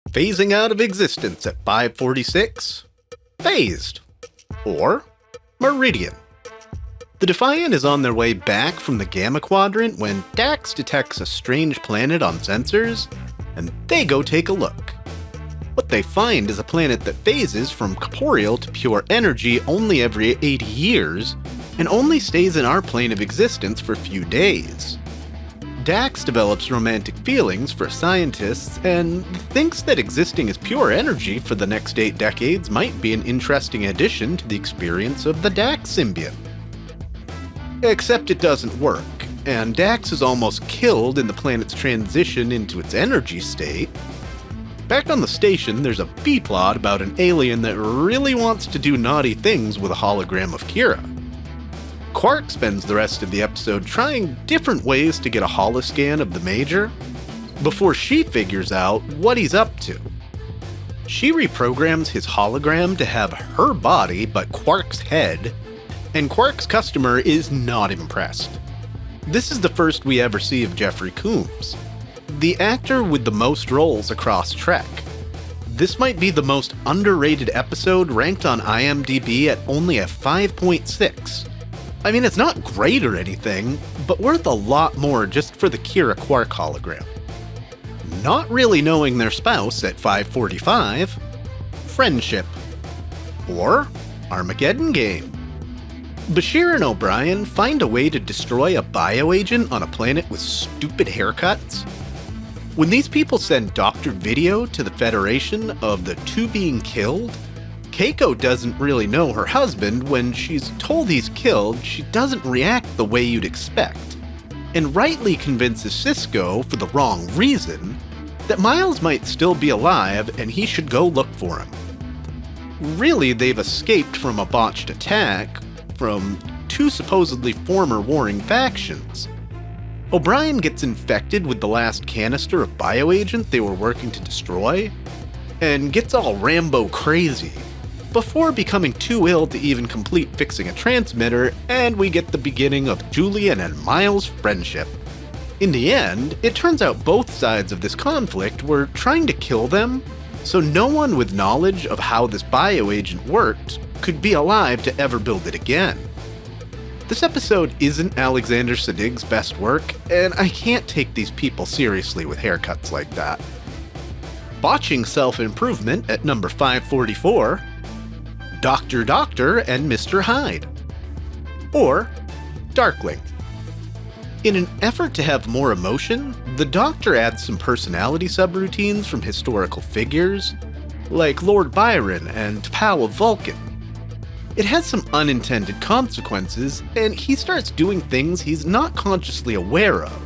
Phasing out of existence at 546, phased, or meridian. The Defiant is on their way back from the Gamma Quadrant when Dax detects a strange planet on sensors, and they go take a look. What they find is a planet that phases from corporeal to pure energy only every 80 years, and only stays in our plane of existence for a few days. Dax develops romantic feelings for scientists and thinks that existing as pure energy for the next 8 decades might be an interesting addition to the experience of the Dax symbiont. Except it doesn't work, and Dax is almost killed in the planet's transition into its energy state. Back on the station, there's a B-plot about an alien that really wants to do naughty things with a hologram of Kira. Quark spends the rest of the episode trying different ways to get a holoscan of the Major, before she figures out what he's up to. She reprograms his hologram to have her body but Quark's head, and Quark's customer is not impressed. This is the first we ever see of Jeffrey Combs, the actor with the most roles across Trek. This might be the most underrated episode, ranked on IMDb at only a 5.6. I mean, it's not great or anything, but worth a lot more just for the Kira Quark hologram. Not really knowing their spouse at 5:45, friendship, or Armageddon game. Bashir and O'Brien find a way to destroy a bioagent on a planet with stupid haircuts. When these people send doctored video to the Federation of the two being killed, Keiko doesn't really know her husband. When she's told he's killed, she doesn't react the way you'd expect, and rightly convinces Cisco, for the wrong reason, that Miles might still be alive and he should go look for him. Really, they've escaped from a botched attack from two supposedly former warring factions. O'Brien gets infected with the last canister of bioagent they were working to destroy, and gets all Rambo crazy, before becoming too ill to even complete fixing a transmitter, and we get the beginning of Julian and Miles' friendship. In the end, it turns out both sides of this conflict were trying to kill them, so no one with knowledge of how this bioagent worked could be alive to ever build it again. This episode isn't Alexander Sadig's best work, and I can't take these people seriously with haircuts like that. Botching self-improvement at number 544, Dr. and Mr. Hyde, or Darkling. In an effort to have more emotion, the Doctor adds some personality subroutines from historical figures, like Lord Byron and T'Pau of Vulcan. It has some unintended consequences, and he starts doing things he's not consciously aware of,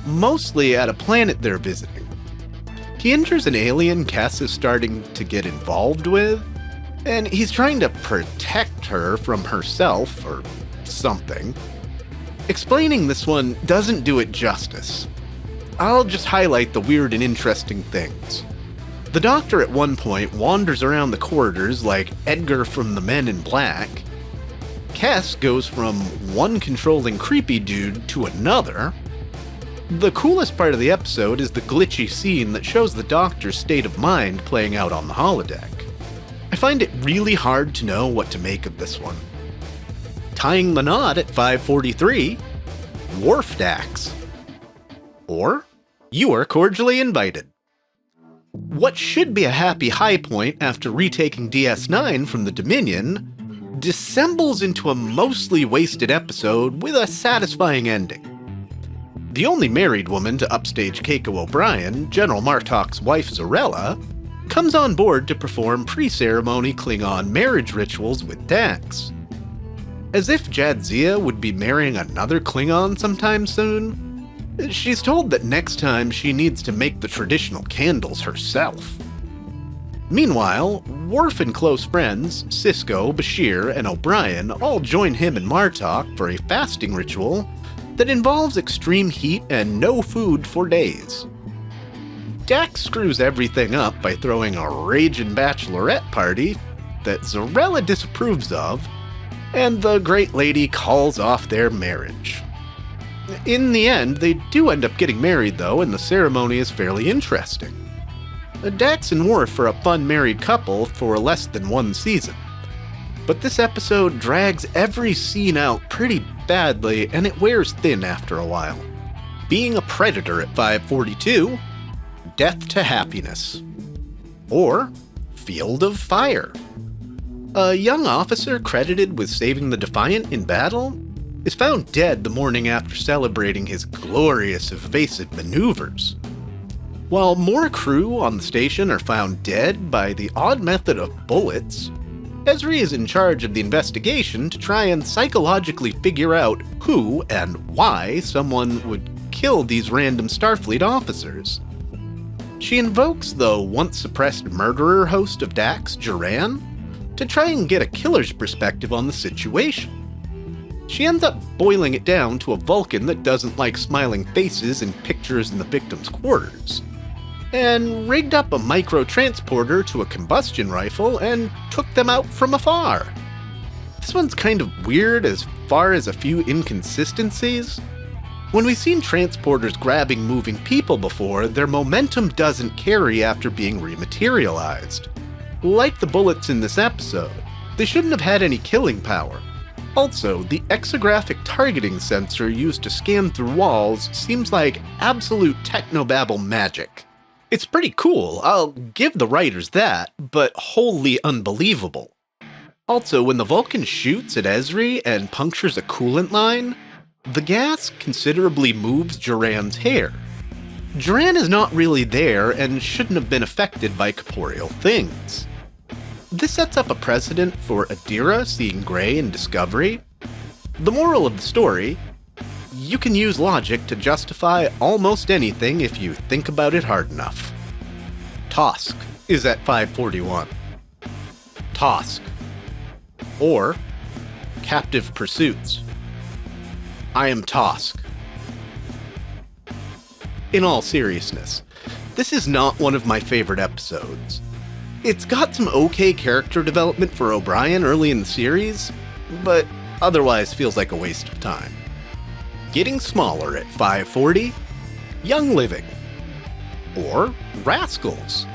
mostly at a planet they're visiting. He injures an alien Kes is starting to get involved with, and he's trying to protect her from herself or something. Explaining this one doesn't do it justice. I'll just highlight the weird and interesting things. The Doctor at one point wanders around the corridors like Edgar from the Men in Black. Kes goes from one controlling creepy dude to another. The coolest part of the episode is the glitchy scene that shows the Doctor's state of mind playing out on the holodeck. I find it really hard to know what to make of this one. Tying the knot at 543, Worf Dax. Or, you are cordially invited. What should be a happy high point after retaking DS9 from the Dominion dissembles into a mostly wasted episode with a satisfying ending. The only married woman to upstage Keiko O'Brien, General Martok's wife Zarella, comes on board to perform pre-ceremony Klingon marriage rituals with Dax. As if Jadzia would be marrying another Klingon sometime soon, she's told that next time she needs to make the traditional candles herself. Meanwhile, Worf and close friends, Cisco, Bashir, and O'Brien all join him and Martok for a fasting ritual that involves extreme heat and no food for days. Dax screws everything up by throwing a raging bachelorette party that Zarella disapproves of, and the Great Lady calls off their marriage. In the end, they do end up getting married though, and the ceremony is fairly interesting. Dax and Worf are a fun married couple for less than one season. But this episode drags every scene out pretty badly, and it wears thin after a while. Being a predator at 542, death to happiness. Or Field of Fire. A young officer credited with saving the Defiant in battle is found dead the morning after celebrating his glorious evasive maneuvers. While more crew on the station are found dead by the odd method of bullets, Ezri is in charge of the investigation to try and psychologically figure out who and why someone would kill these random Starfleet officers. She invokes the once-suppressed murderer host of Dax, Duran, to try and get a killer's perspective on the situation. She ends up boiling it down to a Vulcan that doesn't like smiling faces and pictures in the victim's quarters, and rigged up a micro-transporter to a combustion rifle and took them out from afar. This one's kind of weird as far as a few inconsistencies. When we've seen transporters grabbing moving people before, their momentum doesn't carry after being rematerialized. Like the bullets in this episode, they shouldn't have had any killing power. Also, the exographic targeting sensor used to scan through walls seems like absolute technobabble magic. It's pretty cool, I'll give the writers that, but wholly unbelievable. Also, when the Vulcan shoots at Ezri and punctures a coolant line, the gas considerably moves Duran's hair. Duran is not really there and shouldn't have been affected by corporeal things. This sets up a precedent for Adira seeing Grey in Discovery. The moral of the story: you can use logic to justify almost anything if you think about it hard enough. Tosk is at 541. Tosk. Or Captive Pursuits. I am Tosk. In all seriousness, this is not one of my favorite episodes. It's got some okay character development for O'Brien early in the series, but otherwise feels like a waste of time. Getting Smaller at 540, Young Living. Or Rascals.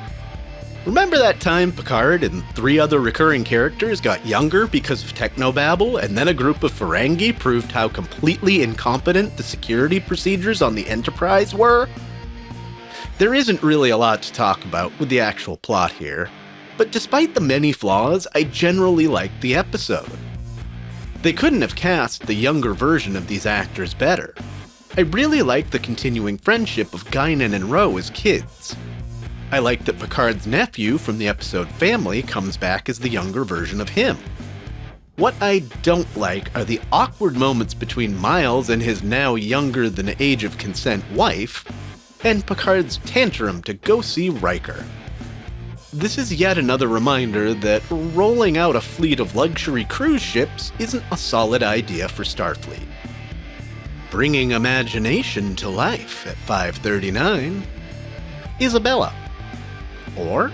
Remember that time Picard and 3 other recurring characters got younger because of technobabble, and then a group of Ferengi proved how completely incompetent the security procedures on the Enterprise were? There isn't really a lot to talk about with the actual plot here, but despite the many flaws, I generally liked the episode. They couldn't have cast the younger version of these actors better. I really liked the continuing friendship of Guinan and Ro as kids. I like that Picard's nephew from the episode Family comes back as the younger version of him. What I don't like are the awkward moments between Miles and his now younger than age of consent wife, and Picard's tantrum to go see Riker. This is yet another reminder that rolling out a fleet of luxury cruise ships isn't a solid idea for Starfleet. Bringing imagination to life at 539, Isabella. Or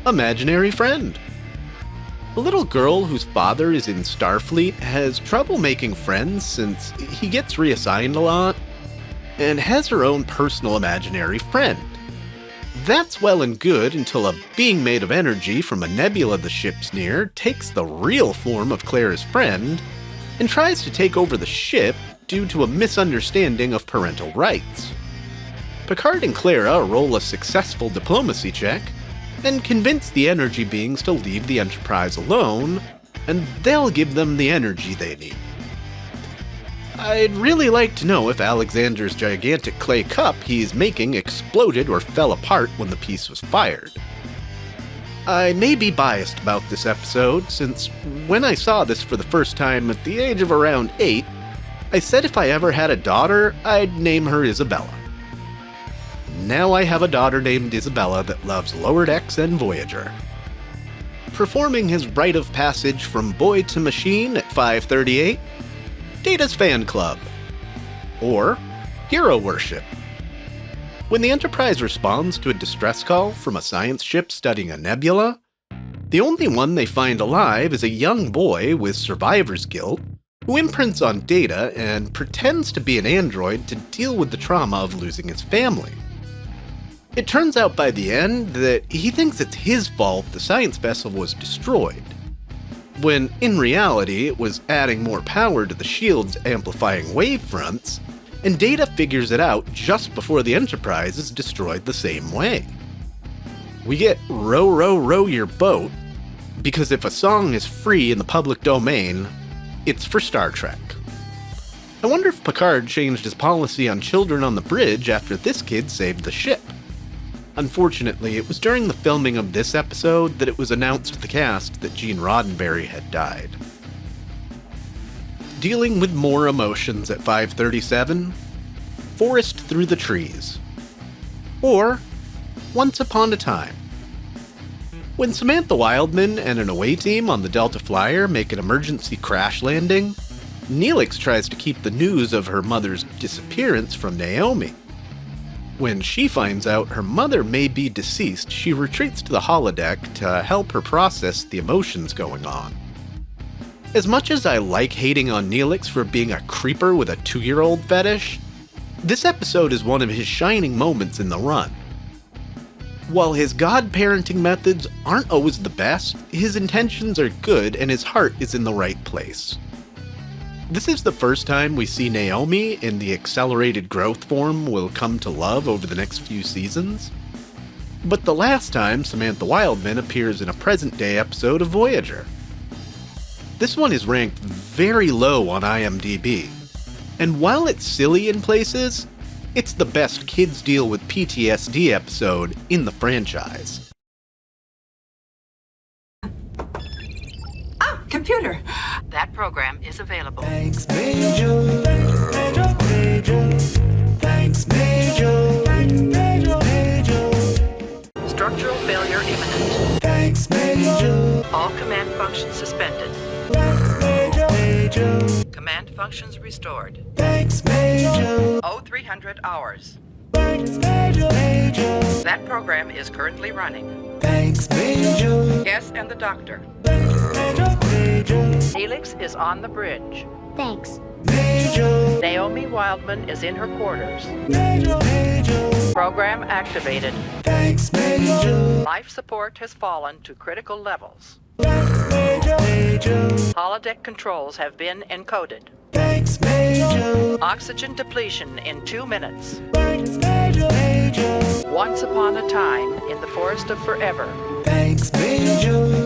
Imaginary Friend. A little girl whose father is in Starfleet has trouble making friends since he gets reassigned a lot, and has her own personal imaginary friend. That's well and good until a being made of energy from a nebula the ship's near takes the real form of Claire's friend and tries to take over the ship due to a misunderstanding of parental rights. Picard and Clara roll a successful diplomacy check and convince the energy beings to leave the Enterprise alone, and they'll give them the energy they need. I'd really like to know if Alexander's gigantic clay cup he's making exploded or fell apart when the piece was fired. I may be biased about this episode, since when I saw this for the first time at the age of around 8, I said if I ever had a daughter, I'd name her Isabella. Now I have a daughter named Isabella that loves Lower Decks and Voyager. Performing his rite of passage from boy to machine at 538, Data's Fan Club. Or Hero Worship. When the Enterprise responds to a distress call from a science ship studying a nebula, The only one they find alive is a young boy with survivor's guilt who imprints on Data and pretends to be an android to deal with the trauma of losing his family. It turns out by the end that he thinks it's his fault the science vessel was destroyed, when in reality it was adding more power to the shield's amplifying wavefronts, and Data figures it out just before the Enterprise is destroyed the same way. We get Row, Row, Row Your Boat, because if a song is free in the public domain, it's for Star Trek. I wonder if Picard changed his policy on children on the bridge after this kid saved the ship. Unfortunately, it was during the filming of this episode that it was announced to the cast that Gene Roddenberry had died. Dealing with more emotions at 5:37, Forest Through the Trees. Or, Once Upon a Time. When Samantha Wildman and an away team on the Delta Flyer make an emergency crash landing, Neelix tries to keep the news of her mother's disappearance from Naomi. When she finds out her mother may be deceased, she retreats to the holodeck to help her process the emotions going on. As much as I like hating on Neelix for being a creeper with a 2-year-old fetish, this episode is one of his shining moments in the run. While his god-parenting methods aren't always the best, his intentions are good and his heart is in the right place. This is the first time we see Naomi in the accelerated growth form we'll come to love over the next few seasons, but the last time Samantha Wildman appears in a present-day episode of Voyager. This one is ranked very low on IMDb, and while it's silly in places, it's the best kids deal with PTSD episode in the franchise. Ah, computer! That program is available. Thanks, Majel. Majel. Thanks, Majel. Majel. Structural failure imminent. Thanks, Majel. All command functions suspended. Majel. Command functions restored. Thanks, Majel. 0300 hours. Thanks, Majel. That program is currently running. Thanks, Majel. Yes, and the doctor. Majel. Helix is on the bridge. Thanks. Majel. Naomi Wildman is in her quarters. Majel. Program activated. Thanks, Majel. Life support has fallen to critical levels. Majel. Holodeck controls have been encoded. Thanks, Majel. Oxygen depletion in 2 minutes. Thanks, Majel. Once upon a time in the Forest of Forever. Thanks, Majel.